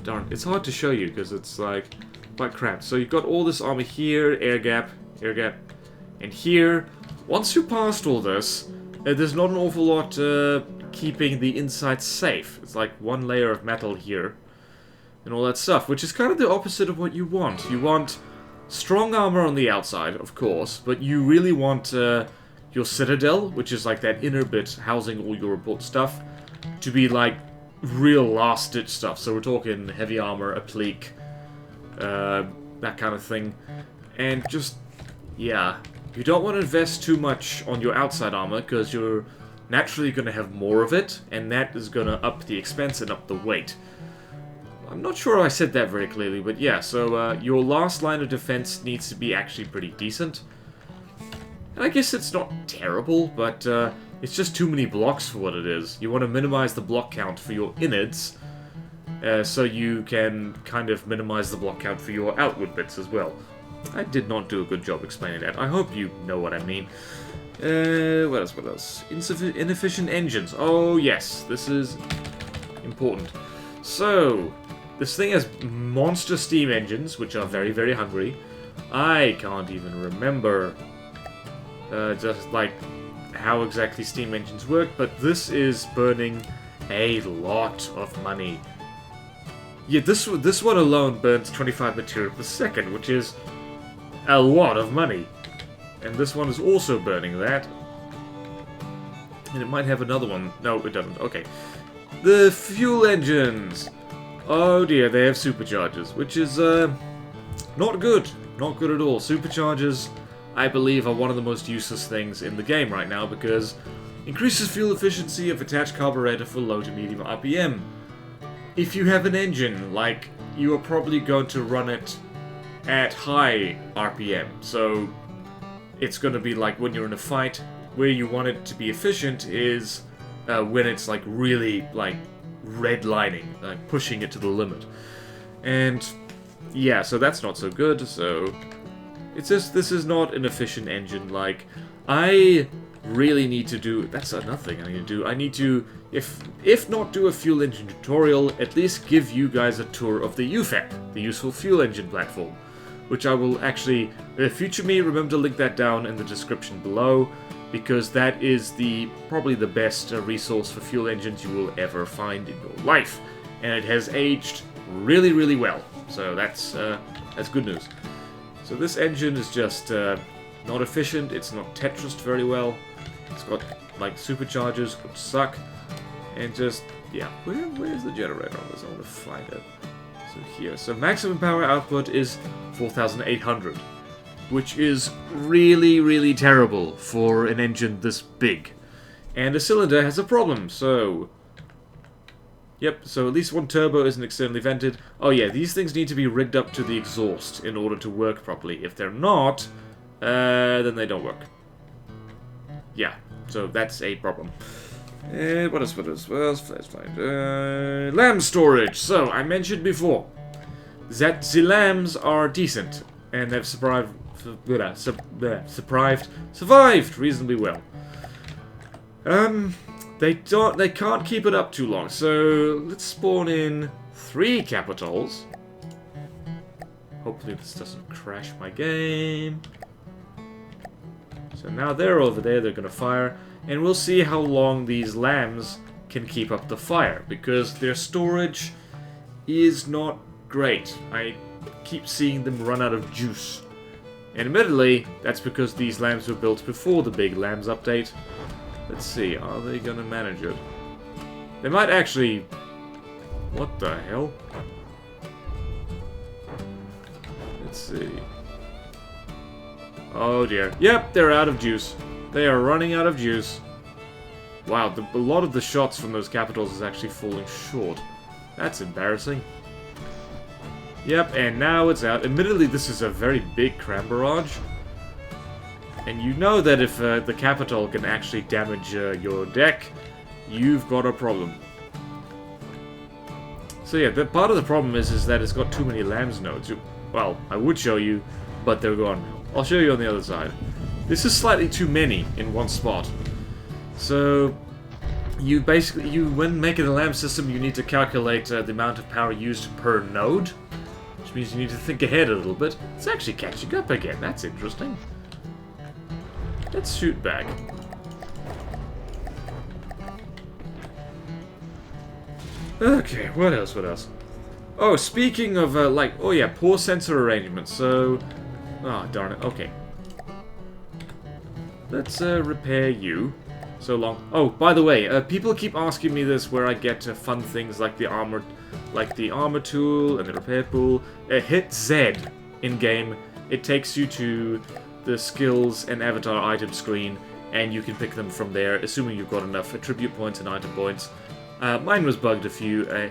darn, it's hard to show you because it's, like, quite cramped. So you've got all this armor here, air gap, and here. Once you're past all this, there's not an awful lot keeping the inside safe. It's like one layer of metal here, and all that stuff, which is kind of the opposite of what you want. You want strong armor on the outside, of course, but you really want your Citadel, which is like that inner bit housing all your report stuff, to be like real last-ditch stuff. So we're talking heavy armor, applique, that kind of thing. And just, yeah, you don't want to invest too much on your outside armor, because you're naturally going to have more of it, and that is going to up the expense and up the weight. I'm not sure I said that very clearly, but yeah, so your last line of defense needs to be actually pretty decent. And I guess it's not terrible, but it's just too many blocks for what it is. You want to minimize the block count for your innards, so you can kind of minimize the block count for your outward bits as well. I did not do a good job explaining that. I hope you know what I mean. What else? Inefficient engines. Oh yes, this is important. So, this thing has monster steam engines, which are very, very hungry. I can't even remember just like how exactly steam engines work, but this is burning a lot of money. Yeah, this one alone burns 25 material per second, which is a lot of money. And this one is also burning that. And it might have another one. No, it doesn't. Okay. The fuel engines. Oh dear, they have superchargers, which is not good. Not good at all. Superchargers, I believe, are one of the most useless things in the game right now, because increases fuel efficiency of attached carburetor for low to medium RPM. If you have an engine, like, you are probably going to run it at high RPM, so it's going to be like when you're in a fight, where you want it to be efficient is when it's like really like redlining, like pushing it to the limit. And yeah, so that's not so good. So it's just, this is not an efficient engine. Like, I really need to do, that's another thing I need to do. I need to, if not do a fuel engine tutorial, at least give you guys a tour of the UFEP, the Useful Fuel Engine platform, which I will actually, future me, remember to link that down in the description below, because that is probably the best resource for fuel engines you will ever find in your life, and it has aged really, really well. So that's good news. So this engine is just not efficient. It's not Tetrised very well. It's got like superchargers, which suck, And just, yeah, where's the generator on this? I want to find it. So here, so maximum power output is 4,800, which is really, really terrible for an engine this big. And the cylinder has a problem, so... Yep, so at least one turbo isn't externally vented. Oh yeah, these things need to be rigged up to the exhaust in order to work properly. If they're not, then they don't work. Yeah, so that's a problem. And what else? Let's find lamb storage. So, I mentioned before that the lambs are decent and have survived reasonably well. They can't keep it up too long, so let's spawn in 3 capitals. Hopefully this doesn't crash my game. So now they're over there, they're gonna fire, and we'll see how long these lambs can keep up the fire, because their storage is not great. I keep seeing them run out of juice. And admittedly, that's because these lambs were built before the big lambs update. Let's see, are they gonna manage it? They might actually... What the hell? Let's see. Oh dear. Yep, they're out of juice. They are running out of juice. Wow, a lot of the shots from those capitals is actually falling short. That's embarrassing. Yep, and now it's out. Admittedly, this is a very big cram barrage. And you know that if the capital can actually damage your deck, you've got a problem. So yeah, part of the problem is that it's got too many lambs nodes. Well, I would show you, but they're gone now. I'll show you on the other side. This is slightly too many in one spot. So, when making a lamb system, you need to calculate the amount of power used per node, which means you need to think ahead a little bit. It's actually catching up again. That's interesting. Let's shoot back. Okay, what else? Oh, speaking of, oh yeah, poor sensor arrangement, so... Oh, darn it, okay. Let's, repair you. So long. Oh, by the way, people keep asking me this where I get fun things like the armor tool and the repair pool. Hit Z in-game. It takes you to the skills and avatar item screen, and you can pick them from there, assuming you've got enough attribute points and item points. Mine was bugged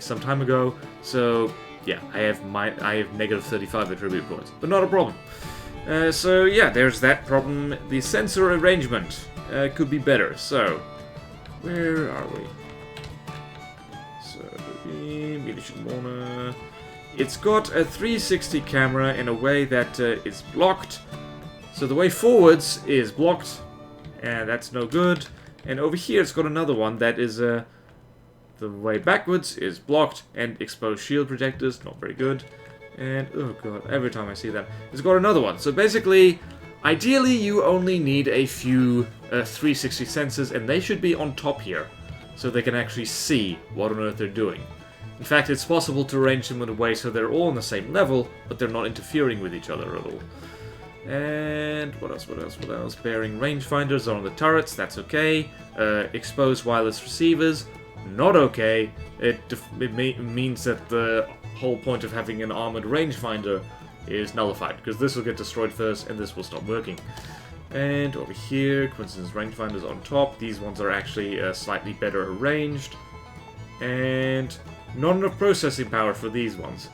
some time ago, so yeah, I have negative 35 attribute points, but not a problem. So yeah, there's that problem. The sensor arrangement could be better. So where are we? So it's got a 360 camera in a way that is blocked. So the way forwards is blocked, and that's no good. And over here it's got another one that is the way backwards is blocked, and exposed shield projectors, not very good. And, oh god, every time I see that, it's got another one. So basically, ideally you only need a few 360 sensors, and they should be on top here, so they can actually see what on earth they're doing. In fact, it's possible to arrange them in a way so they're all on the same level, but they're not interfering with each other at all. And what else? Bearing rangefinders are on the turrets, that's okay. Exposed wireless receivers, not okay. It means that the whole point of having an armored rangefinder is nullified, because this will get destroyed first and this will stop working. And over here, coincidence rangefinders on top. These ones are actually slightly better arranged. And not enough processing power for these ones.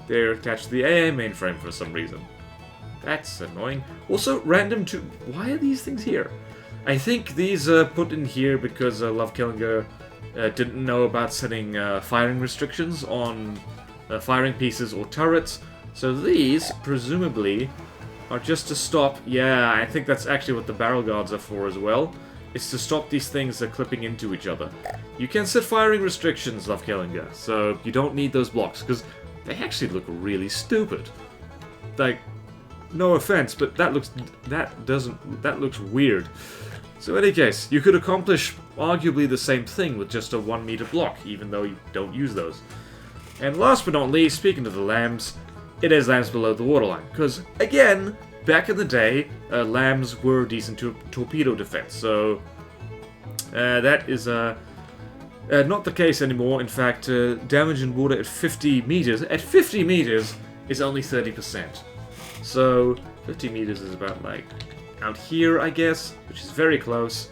They're attached to the AI mainframe for some reason. That's annoying. Also, random to... Why are these things here? I think these are put in here because Kullinger didn't know about setting firing restrictions on firing pieces or turrets. So these, presumably, are just to stop... Yeah, I think that's actually what the barrel guards are for as well. It's to stop these things clipping into each other. You can set firing restrictions, Kullinger, so you don't need those blocks, because they actually look really stupid. Like... No offense, but that looks weird. So in any case, you could accomplish arguably the same thing with just a 1 meter block, even though you don't use those. And last but not least, speaking of the lambs, it has lambs below the waterline. Because, again, back in the day, lambs were decent to torpedo defense. So, that is Not the case anymore. In fact, damage in water at 50 meters. At 50 meters is only 30%. So 50 meters is about like out here, I guess, which is very close.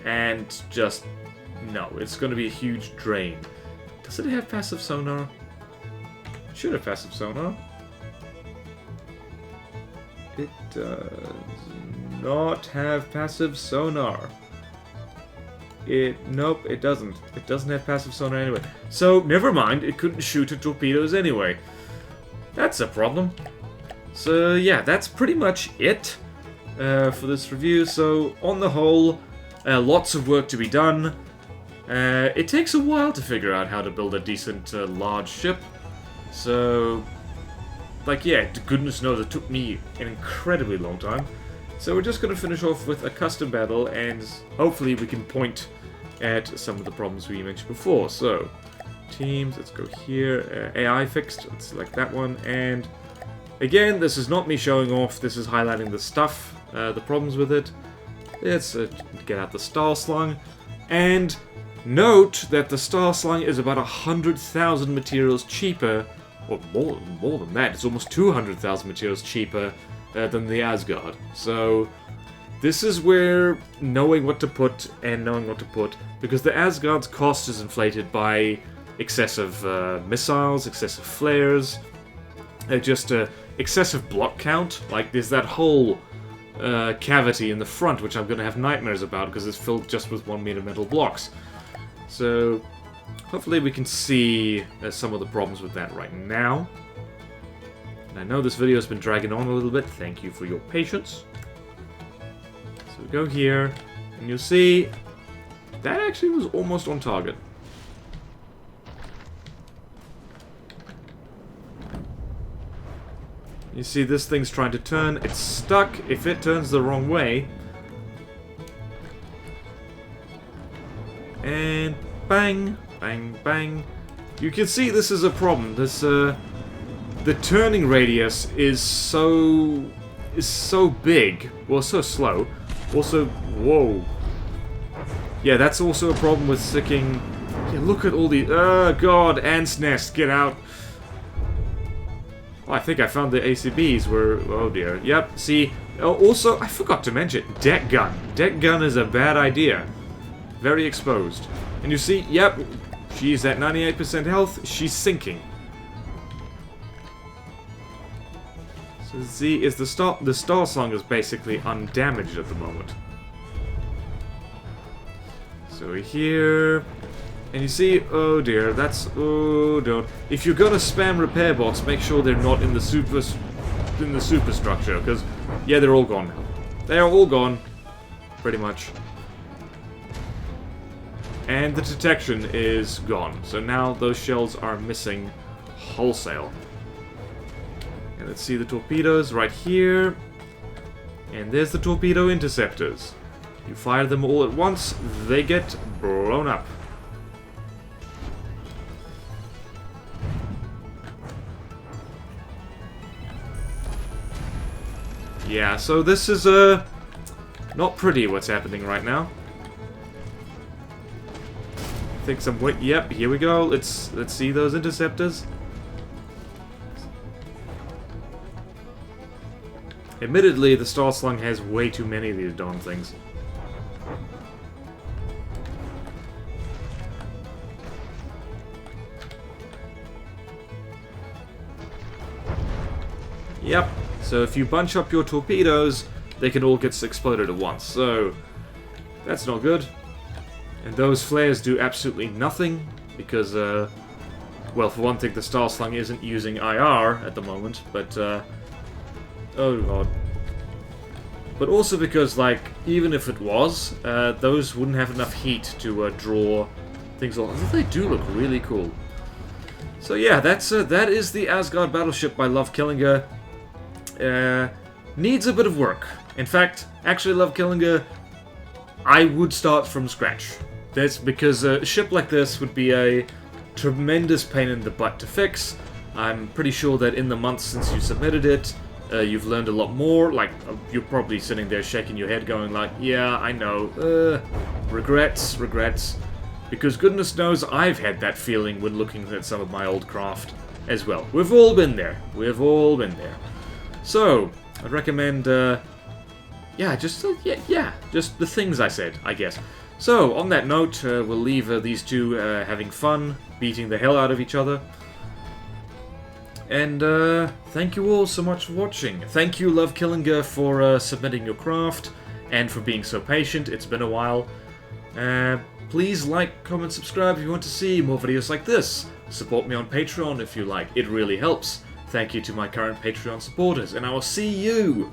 And just no, it's going to be a huge drain. Does it have passive sonar? It should have passive sonar. It does not have passive sonar. Nope, it doesn't. It doesn't have passive sonar anyway. So, never mind, it couldn't shoot at torpedoes anyway. That's a problem. So, yeah, that's pretty much it for this review. So, on the whole, lots of work to be done. It takes a while to figure out how to build a decent large ship. So, like, yeah, goodness knows it took me an incredibly long time. So we're just going to finish off with a custom battle, and hopefully we can point at some of the problems we mentioned before. So, teams, let's go here. AI fixed, let's select that one. And again, this is not me showing off, this is highlighting the stuff, the problems with it. Let's get out the Star Slung. And note that the Star Slung is about 100,000 materials cheaper, or more than that, it's almost 200,000 materials cheaper than the Asgard. So this is where knowing what to put and knowing what to put, because the Asgard's cost is inflated by excessive missiles, excessive flares, just excessive block count. Like there's that whole cavity in the front which I'm going to have nightmares about because it's filled just with 1 meter metal blocks. So hopefully we can see some of the problems with that right now. And I know this video has been dragging on a little bit. Thank you for your patience. So we go here, and you'll see that actually was almost on target. You see this thing's trying to turn. It's stuck. If it turns the wrong way, and bang, bang, bang. You can see this is a problem. This the turning radius is so big. Well, so slow. Also, whoa. Yeah, that's also a problem with sticking. Yeah, look at all the. Oh god, ants nest, get out. Oh, I think I found the ACBs were. Oh dear. Yep. See. Oh, also, I forgot to mention deck gun. Deck gun is a bad idea. Very exposed. And you see, yep, she's at 98% health. She's sinking. So Z is the Star Slung is basically undamaged at the moment. So we're here, and you see, oh dear, that's oh don't. If you're gonna spam repair bots, make sure they're not in the superstructure, because yeah, they're all gone now. They are all gone, pretty much. And the detection is gone. So now those shells are missing wholesale. And let's see the torpedoes right here. And there's the torpedo interceptors. You fire them all at once, they get blown up. Yeah, so this is not pretty what's happening right now. I think some wait. Yep, here we go. Let's see those interceptors. Admittedly, the Star Slung has way too many of these darn things. Yep. So if you bunch up your torpedoes, they can all get exploded at once. So that's not good. And those flares do absolutely nothing because, well, for one thing, the Star Slung isn't using IR at the moment, but oh god. But also because, like, even if it was, those wouldn't have enough heat to draw things on. They do look really cool. So yeah, that is the Asgard Battleship by Love Kullinger. Needs a bit of work. In fact, actually, Love Kullinger, I would start from scratch. That's because a ship like this would be a tremendous pain in the butt to fix. I'm pretty sure that in the months since you submitted it, you've learned a lot more. Like, you're probably sitting there shaking your head going like, yeah, I know, regrets. because goodness knows I've had that feeling when looking at some of my old craft as well. We've all been there. We've all been there. So, I'd recommend, just the things I said, I guess. So, on that note, we'll leave these two having fun, beating the hell out of each other. And thank you all so much for watching. Thank you, Love Kullinger, for submitting your craft, and for being so patient. It's been a while. Please like, comment, subscribe if you want to see more videos like this. Support me on Patreon if you like. It really helps. Thank you to my current Patreon supporters, and I will see you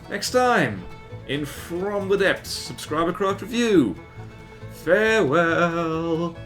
next time in From the Depths Subscriber Craft Review. Farewell.